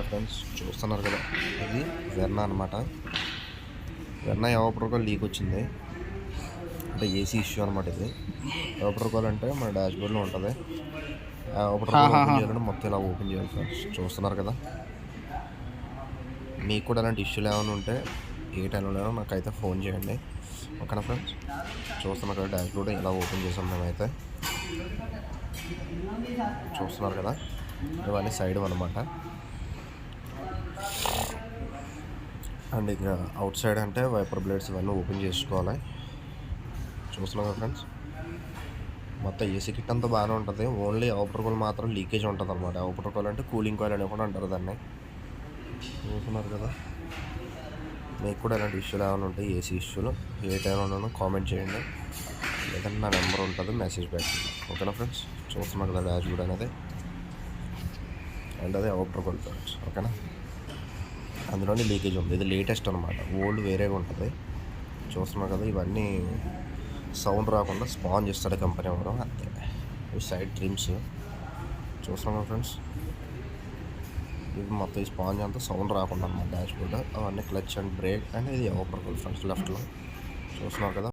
Friends చూస్తున్నారు కదా, ఇది వెర్నా అనమాట. వెర్నా ఎవరికో లీక్ వచ్చింది అంటే ఏసీ ఇష్యూ అనమాట. ఇది ఎవరికోల్ అంటే మన డాష్బోర్డ్లో ఉంటుంది. ఎవరికోల్ ఓపెన్ చేయాలంటే మొత్తం ఇలా ఓపెన్ చేయాలి ఫ్రెండ్స్. చూస్తున్నారు కదా, మీకు కూడా అలాంటి ఇష్యూలు ఏమైనా ఉంటే ఏ టైంలో నాకైతే ఫోన్ చేయండి, ఓకేనా ఫ్రెండ్స్. చూస్తున్నారు కదా, డాష్బోర్డ్ ఇలా ఓపెన్ చేసాం మేమైతే. చూస్తున్నారు కదా, ఇవన్నీ సైడ్ అనమాట. అండ్ ఇంకా అవుట్ సైడ్ అంటే వైపర్ బ్లేడ్స్ ఇవన్నీ ఓపెన్ చేసుకోవాలి. చూస్తున్నాం కదా ఫ్రెండ్స్, మొత్తం ఏసీ కిట్ అంతా బాగానే ఉంటుంది. ఓన్లీ అవుటర్ కోల్ మాత్రం లీకేజ్ ఉంటుంది అనమాట. అవుటర్ కోల్ అంటే కూలింగ్ కాయిల్ అని కూడా అంటారు దాన్ని. చూస్తున్నారు కదా, మీకు కూడా ఎలాంటి ఇష్యూలు ఏమైనా ఉంటాయి, ఏసీ ఇష్యూలు ఏ టైంలో ఉన్నానో కామెంట్ చేయండి, లేదంటే నా నెంబర్ ఉంటుంది, మెసేజ్ పెట్టండి, ఓకేనా ఫ్రెండ్స్. చూస్తున్నారు కదా డాష్బోర్డ్ అనేది, అండ్ అదే అవుటర్ కోల్ ఫ్రెండ్స్, ఓకేనా. అందులోనే లీకేజ్ ఉంది. ఇది లేటెస్ట్ అనమాట, ఓల్డ్ వేరేగా ఉంటుంది. చూస్తున్నాం కదా, ఇవన్నీ సౌండ్ రాకుండా స్పాన్ చేస్తాడు కంపెనీ ఎవరు, అంతే. ఇవి సైడ్ ట్రిమ్స్ చూస్తున్నాం ఫ్రెండ్స్. ఇది మొత్తం ఈ స్పాంజ్ అంతా సౌండ్ రాకుండా అనమాట డాష్బోర్డ్. అవన్నీ క్లచ్ అండ్ బ్రేక్ అండ్ ఇది ఓపర్ ఫ్రెండ్స్ లెఫ్ట్లో చూస్తున్నాం కదా.